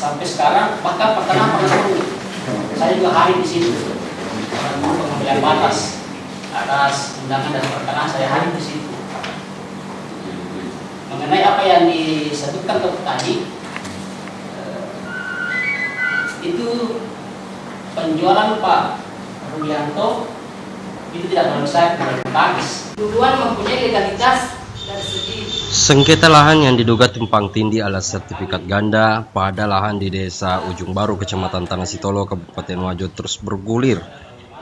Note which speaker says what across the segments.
Speaker 1: sampai sekarang bahkan pertengahan saya juga hadir di situ pengambilan batas atas undangan dan pertengahan saya hadir di situ. Mengenai apa yang disebutkan tadi, itu penjualan Pak Rudianto itu tidak merusak bebas.
Speaker 2: Tuduhan mempunyai legalitas dari segi
Speaker 3: sengketa lahan yang diduga tumpang tindih alas sertifikat ganda pada lahan di Desa Ujung Baru, Kecamatan Tanah Sitolo, Kabupaten Wajo terus bergulir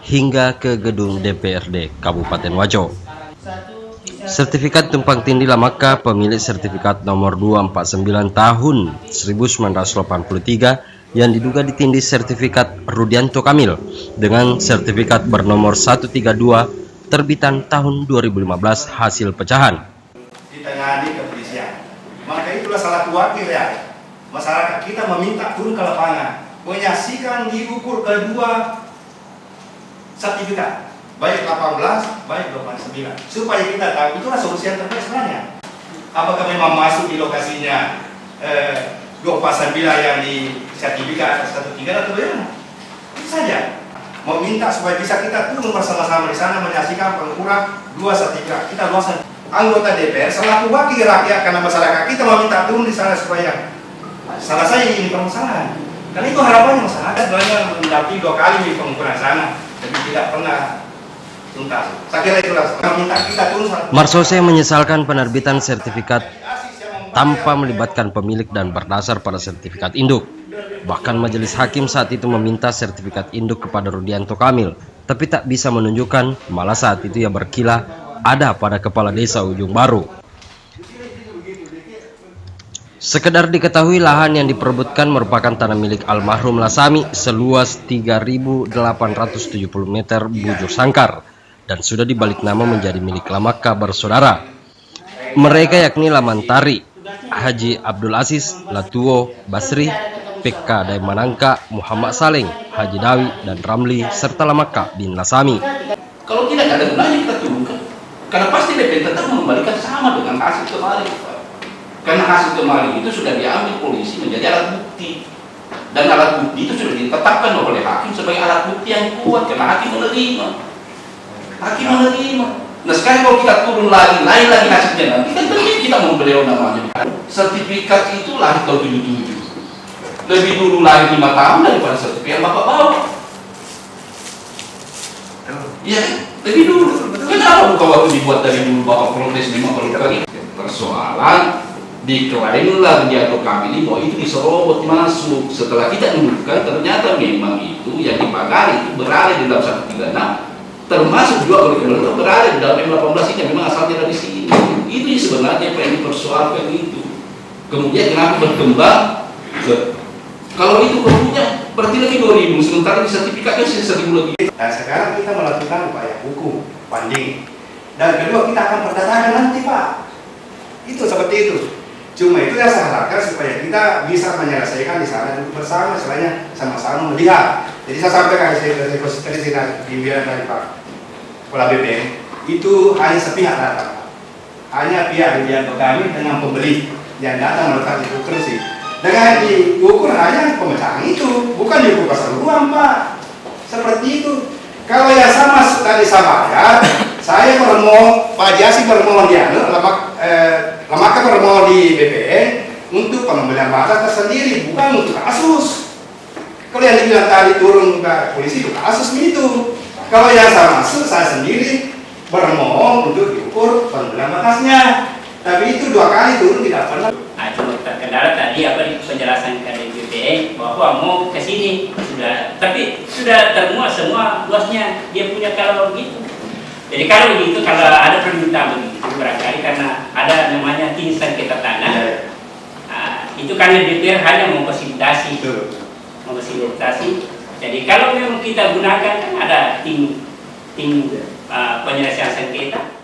Speaker 3: hingga ke gedung DPRD Kabupaten Wajo. Sertifikat tumpang tindih Lamaka pemilik sertifikat nomor 249 tahun 1983 yang diduga ditindih sertifikat Rudianto Kamil dengan sertifikat bernomor 132 terbitan tahun 2015 hasil pecahan.
Speaker 4: Ditangani kepolisian. Maka itulah salah wakil ya. Masyarakat kita meminta turun ke lapangan, menyaksikan diukur kedua sertifikat, baik 18, baik 29, supaya kita tahu itulah solusi yang terbaik sebenarnya. Apakah memang masuk di lokasinya 29 yang di sertifikat 13 atau bagaimana? Itu saja. Meminta supaya bisa kita turun bersama-sama di sana menyaksikan pengukuran dua sertifikat. Kita luasan anggota DPR selaku wakil rakyat karena masyarakat kita meminta turun di sana supaya salah saya ini permasalahan. Karena itu harapannya masyarakat sebenarnya mendampingi 2 kali di pengukuran sana, tapi tidak pernah tuntas. Saya kira itulah meminta kita turun.
Speaker 3: Marsose menyesalkan penerbitan sertifikat tanpa melibatkan pemilik dan berdasar pada sertifikat induk. Bahkan majelis hakim saat itu meminta sertifikat induk kepada Rudianto Kamil, tapi tak bisa menunjukkan, malah saat itu ia berkilah ada pada kepala desa Ujung Baru. Sekedar diketahui lahan yang diperebutkan merupakan tanah milik almarhum Lasami seluas 3.870 meter bujur sangkar dan sudah dibalik nama menjadi milik Lamaka bersaudara. Mereka yakni Lamantari, Haji Abdul Aziz, Latuo, Basri, PK Daimanangka, Muhammad Saleng, Haji Dawi, dan Ramli, serta Lamaka bin Lasami.
Speaker 5: Kalau tidak ada gunanya kita turunkan, karena pasti DPR tetap mengembalikan sama dengan hasil kemarin. Karena hasil kemarin itu sudah diambil polisi menjadi alat bukti, dan alat bukti itu sudah ditetapkan oleh hakim sebagai alat bukti yang kuat karena hakim menerima. Nah sekarang kalau kita turun lagi, naik lagi hasilnya nanti kan tentu kita mau beliau namanya. Sertifikat itu lahir tahun 77. Lebih dulu lahir 5 tahun daripada sertifikat Bapak bawa. Iya, lebih dulu. Kenapa kalau dibuat dari dulu Bapak protes memang perlu kali? Persoalan diklaimlah Rudianto Kamil bahwa itu diserobot masuk. Setelah kita menemukan ternyata memang itu yang dipakai itu berada di dalam 136, termasuk juga kalau berada di dalam M18 ini memang asalnya dari sini. Itu sebenarnya apa yang dipersoalkan itu. Kemudian kenapa berkembang ke kalau itu perlunya berarti lagi 2000, sementara di sertifikatnya 1000 lebih.
Speaker 4: Dan sekarang kita melakukan upaya hukum banding. Dan kedua kita akan perdatakan nanti Pak. Itu seperti itu. Cuma itu yang saya harapkan supaya kita bisa menyelesaikan di sana duduk bersama, selainnya sama-sama melihat. Jadi saya sampaikan ke pimpinan dari Pak Kepala BPN itu hanya sepihak datang. Hanya pihak Rudianto Kamil dengan pembeli yang datang melakukan itu kursi. Dengan diukur hanya pemecahan itu, bukan diukur pasal uang Pak. Seperti itu. Kalau yang sama tadi sama ya, saya bermohon, Pak Jasi bermohon di Lamaka bermohon di BPN untuk pengembalian batas tersendiri, bukan untuk kasus. Kalau yang dibilang tadi turun ke polisi itu kasus itu. Kalau yang sama saya sendiri bermohon untuk diukur pengembalian batasnya. Tapi itu 2 kali turun tidak pernah.
Speaker 1: Cuma terkendala tadi apa di penjelasan dari BPN bahwa mau ke sini tapi sudah termuat semua luasnya dia punya kalau begitu. Jadi kalau begitu kalau ada permintaan begitu barangkali karena ada namanya tim sengketa tanah, itu karena DPR hanya memfasilitasi. Jadi kalau memang kita gunakan kan ada tim penyelesaian sengketa.